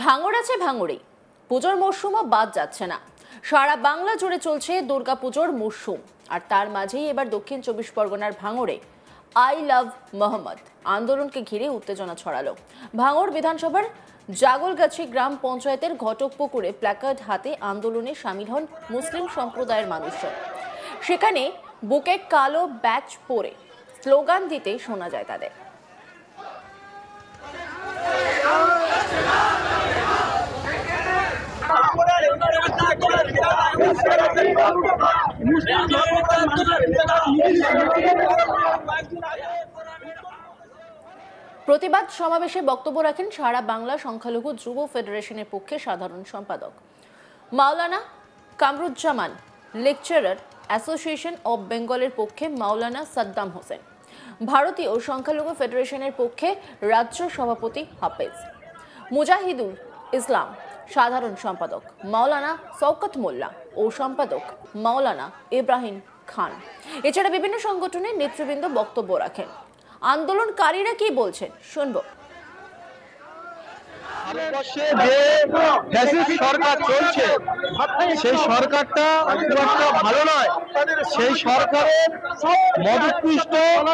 ভাঙড় আছে ভাঙড়েই, পুজোর মরশুমও বাদ যাচ্ছে না। সারা বাংলা জুড়ে চলছে দুর্গাপুজোর মরশুম, আর তার মাঝেই এবার দক্ষিণ চব্বিশ পরগনার ভাঙড়ে আই লাভ মোহাম্মদ আন্দোলনকে ঘিরে উত্তেজনা ছড়ালো। ভাঙড় বিধানসভার জাগলগাছি গ্রাম পঞ্চায়েতের ঘটকপুকুরে প্ল্যাকার্ড হাতে আন্দোলনে সামিল হন মুসলিম সম্প্রদায়ের মানুষজন। সেখানে বুকে কালো ব্যাচ পরে স্লোগান দিতে শোনা যায় তাদের। প্রতিবাদ সমাবেশে বক্তব্য রাখেন সারা বাংলা সংখ্যালঘু যুব ফেডারেশনের পক্ষে সাধারণ সম্পাদক মাওলানা কামরুজ্জামান, লেকচারার অ্যাসোসিয়েশন অব বেঙ্গলের পক্ষে মাওলানা সাদ্দাম হোসেন, ভারতীয় সংখ্যালঘু ফেডারেশনের পক্ষে রাজ্য সভাপতি হাফেজ মুজাহিদুল ইসলাম, সাধারণ সম্পাদক মাওলানা শওকত মোল্লা ও সম্পাদক মাওলানা ইব্রাহিম খান। এছাড়া বিভিন্ন সংগঠনের নেতৃবৃন্দ বক্তব্য রাখেন। আন্দোলনকারীরা কি বলছেন শুনবো। ভারতবর্ষে যে ফ্যাসিস্ট সরকার চলছে সেই সরকারটা খুব একটা ভালো নয়। সেই সরকারের মদতপুষ্ট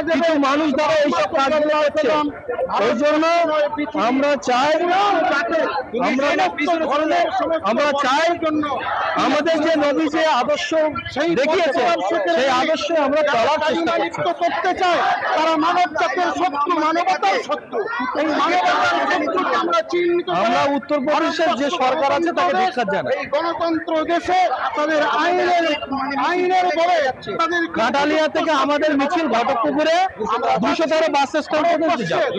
কিছু মানুষ দ্বারা এইসব কাজগুলো হচ্ছে। ওই জন্য আমরা চাই আমাদের যে নবী যে আদর্শ দেখিয়েছে সেই আদর্শে আমরা চলার চেষ্টা করতে চাই। তারা মানব জাতির শত্রু, মানবতার শত্রু। এই মানবতার শত্রুকে আমরা আমরা উত্তরপ্রদেশের যে সরকার আছে তাকে ধিক্কার জানাই। এই গণতন্ত্র দেশে তাদের আইনের বলে তাদের কাটালিয়া থেকে আমাদের মিছিল ঘটকপুকুরে 213 বাস স্ট্যান্ড পর্যন্ত যায়।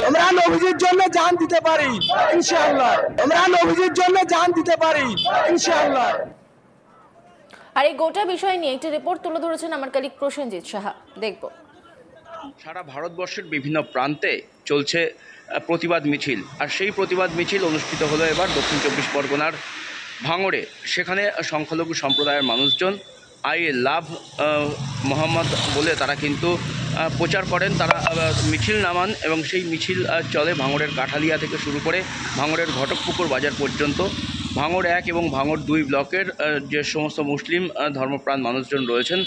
আমরা নবীজির জন্য জান দিতে পারি ইনশাআল্লাহ, আমরা নবীজির জন্য জান দিতে পারি ইনশাআল্লাহ। আর এই গোটা বিষয় নিয়ে একটি রিপোর্ট তুলে ধরেছেন আমার কলিগ প্রসেনজিৎ সাহা, দেখব। সারা ভারতবর্ষের বিভিন্ন প্রান্তে চলছে প্রতিবাদ মিছিল, আর সেই প্রতিবাদ মিছিল অনুষ্ঠিত হলো এবার দক্ষিণ চব্বিশ পরগনার ভাঙড়ে। সেখানে সংখ্যালঘু সম্প্রদায়ের মানুষজন আই লাভ মোহাম্মদ বলে তারা কিন্তু প্রচার করেন, তারা মিছিল নামান এবং সেই মিছিল চলে ভাঙড়ের কাঠালিয়া থেকে শুরু করে ভাঙড়ের ঘটকপুকুর বাজার পর্যন্ত। ভাঙড় 1 এবং ভাঙড় 2 ব্লকের যে সমস্ত মুসলিম ধর্মপ্রাণ মানুষজন রয়েছেন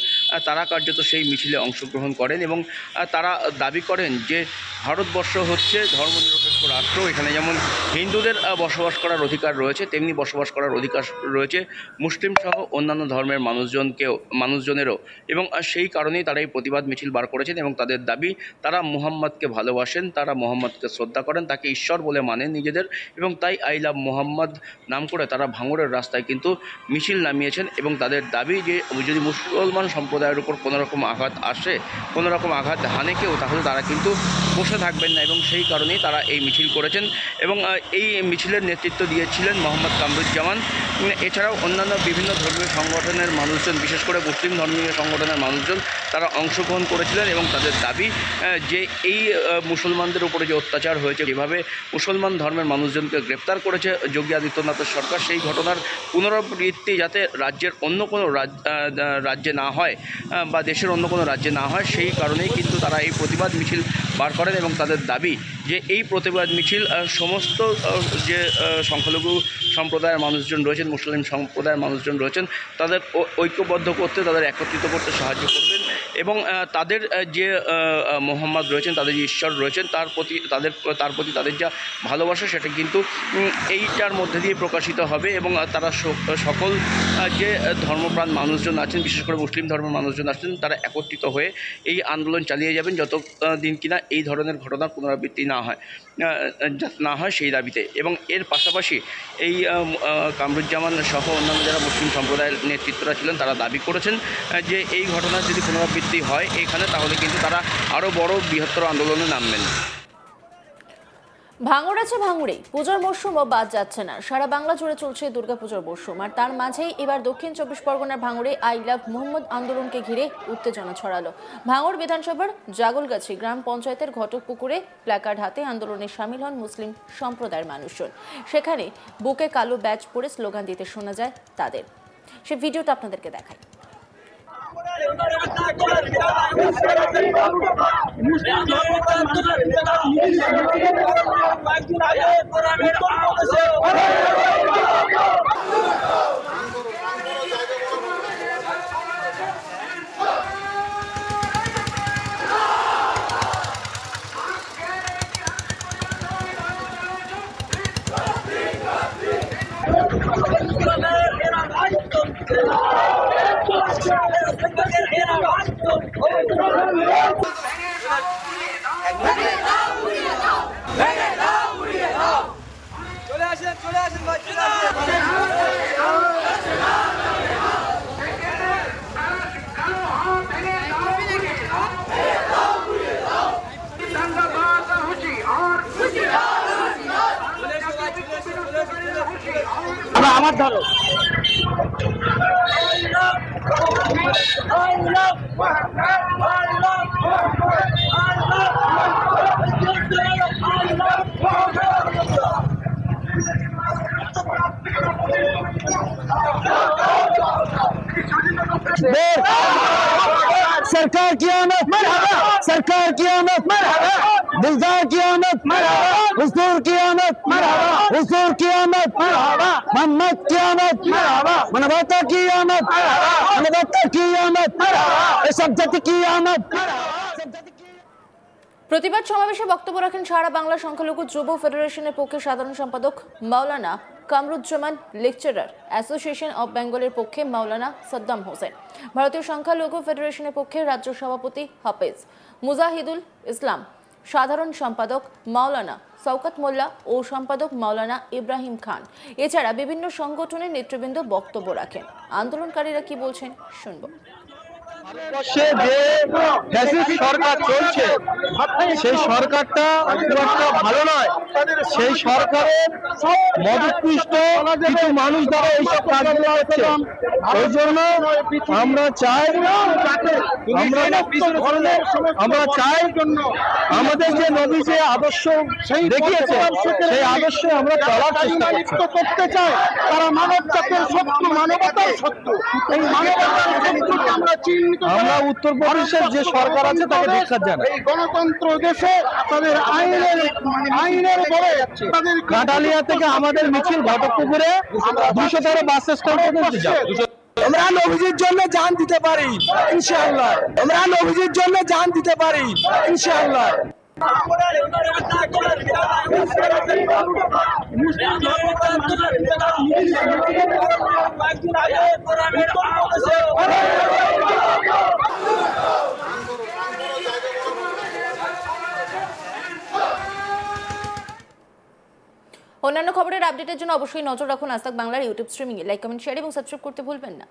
তারা কার্যত সেই মিছিলে অংশগ্রহণ করেন এবং তারা দাবি করেন যে ভারতবর্ষ হচ্ছে ধর্মনিরপেক্ষ রাষ্ট্র। এখানে যেমন হিন্দুদের বসবাস করার অধিকার রয়েছে, তেমনি বসবাস করার অধিকার রয়েছে মুসলিম সহ অন্যান্য ধর্মের মানুষজনেরও। এবং সেই কারণেই তারা এই প্রতিবাদ মিছিল বার করেছেন এবং তাদের দাবি তারা মুহাম্মদকে ভালোবাসেন, তারা মুহাম্মদকে শ্রদ্ধা করেন, তাকে ঈশ্বর বলে মানেন নিজেদের, এবং তাই আই লাভ মুহাম্মদ নাম করে তারা ভাঙড়ের রাস্তায় কিন্তু মিছিল নামিয়েছেন। এবং তাদের দাবি যে যদি মুসলমান সম্প্রদায়ের উপর কোনোরকম আঘাত আসে, কোনোরকম আঘাত হানে কেউ, তাহলে তারা কিন্তু বসে থাকবেন না, এবং সেই কারণেই তারা এই মিছিল করেছেন। এবং এই মিছিলের নেতৃত্ব দিয়েছিলেন মোহাম্মদ কামরুজ্জামান। এছাড়াও অন্যান্য বিভিন্ন ধর্মীয় সংগঠনের মানুষজন, বিশেষ করে মুসলিম ধর্মীয় সংগঠনের মানুষজন তারা অংশগ্রহণ করেছিলেন এবং তাদের দাবি যে এই মুসলমানদের উপরে যে অত্যাচার হয়েছে, যেভাবে মুসলমান ধর্মের মানুষজনকে গ্রেপ্তার করেছে যোগী আদিত্যনাথের সরকার, সেই ঘটনার পুনরাবৃত্তি যাতে রাজ্যের অন্য কোনো রাজ্যে না হয় বা দেশের অন্য কোনো রাজ্যে না হয়, সেই কারণেই কিন্তু তারা এই প্রতিবাদ মিছিল বার করেন। এবং তাদের দাবি যে এই প্রতিবাদ মিছিল সমস্ত যে সংখ্যালঘু সম্প্রদায়ের মানুষজন রয়েছেন, মুসলিম সম্প্রদায়ের মানুষজন রয়েছেন, তাদের ঐক্যবদ্ধ করতে, তাদের একত্রিত করতে সাহায্য করবেন। এবং তাদের যে মোহাম্মদ রয়েছেন, তাদের যে ঈশ্বর রয়েছেন, তার প্রতি তাদের যা ভালোবাসা সেটা কিন্তু এইটার মধ্যে দিয়ে প্রকাশিত হবে। এবং তারা সকল যে ধর্মপ্রাণ মানুষজন আছেন, বিশেষ করে মুসলিম ধর্মের মানুষজন আছেন, তারা একত্রিত হয়ে এই আন্দোলন চালিয়ে যাবেন যত দিন কিনা এই ধরনের ঘটনার পুনরাবৃত্তি না হয় সেই দাবিতে। এবং এর পাশাপাশি এই কামরুজ্জামান সহ অন্যান্য যারা মুসলিম সম্প্রদায়ের নেতৃত্বরা ছিলেন তারা দাবি করেছেন যে এই ঘটনার যদি পুনরাবৃত্তি হয় এখানে, তাহলে কিন্তু তারা আরও বড় বৃহত্তর আন্দোলনে নামবেন। ভাঙড় আছে ভাঙড়েই, পুজোর মরশুমও বাদ যাচ্ছে না। সারা বাংলা জুড়ে চলছে দুর্গাপুজোর মরশুম, আর তার মাঝেই এবার দক্ষিণ চব্বিশ পরগনার ভাঙড়ে আই লাভ মোহাম্মদ আন্দোলনকে ঘিরে উত্তেজনা ছড়ালো। ভাঙড় বিধানসভার জাগলগাছি গ্রাম পঞ্চায়েতের ঘটকপুকুরে প্ল্যাকার্ড হাতে আন্দোলনে সামিল হন মুসলিম সম্প্রদায়ের মানুষজন। সেখানে বুকে কালো ব্যাচ পরে স্লোগান দিতে শোনা যায় তাদের। সে ভিডিওটা আপনাদেরকে দেখাই। মুসলিম চলে আসেন ভাই, চলে আসেন। আমার ধরো सरकार की आमद मरहबा, सरकार की आमद मरहबा, दिलदार की आमद मरहबा, हुजूर की आमद मरहबा, हुजूर की आमद मरहबा, मोहम्मद की आमद मरहबा, मानवता की आमद मरहबा, मानवता की आमद मरहबा, सब जाति की आमद मरहबा। প্রতিবাদ সমাবেশে বক্তব্য রাখেন সারা বাংলা সংখ্যালঘু যুব ফেডারেশনের পক্ষে সাধারণ সম্পাদক মাওলানা কামরুজ্জামান, লেকচারার অ্যাসোসিয়েশন অব বেঙ্গলের পক্ষে মাওলানা সাদ্দাম হোসেন, ভারতীয় সংখ্যালঘু ফেডারেশনের পক্ষে রাজ্য সভাপতি হাফেজ মুজাহিদুল ইসলাম, সাধারণ সম্পাদক মাওলানা শওকত মোল্লা ও সম্পাদক মাওলানা ইব্রাহিম খান। এছাড়া বিভিন্ন সংগঠনের নেতৃবৃন্দ বক্তব্য রাখেন। আন্দোলনকারীরা কি বলছেন শুনব। ভারতবর্ষে যে ফ্যাসিস্ট সরকার চলছে সেই সরকারটা খুব একটা ভালো নয়। সেই সরকারের মদতপুষ্ট কিছু মানুষ দ্বারা এইসব কাজগুলো হচ্ছে। ওই জন্য আমরা চাই আমাদের যে নবী যে আদর্শ দেখিয়েছে সেই আদর্শে আমরা চলার চেষ্টা করতে চাই। তারা মানব জাতির শত্রু, মানবতার শত্রু। এই মানবতার শত্রুকে আমরা চিহ্নিত, আমরা উত্তরপ্রদেশের যে সরকার আছে তাকে ধিক্কার জানাই। এই গণতন্ত্র দেশে তাদের আইনের বলে তাদের কাটালিয়া থেকে আমাদের মিছিল ঘটকপুকুরে 213 বাস স্ট্যান্ড পর্যন্ত যায়। আমরা নবীজির জন্য জান দিতে পারি ইনশাআল্লাহ, আমরা নবীজির জন্য জান দিতে পারি ইনশাআল্লাহ। অন্যান্য খবরের আপডেটের জন্য অবশ্যই নজর রাখুন আজ তাক বাংলার ইউটিউব স্ট্রিমিংয়ে। লাইক, কমেন্ট, শেয়ার এবং সাবস্ক্রাইব করতে ভুলবেন না।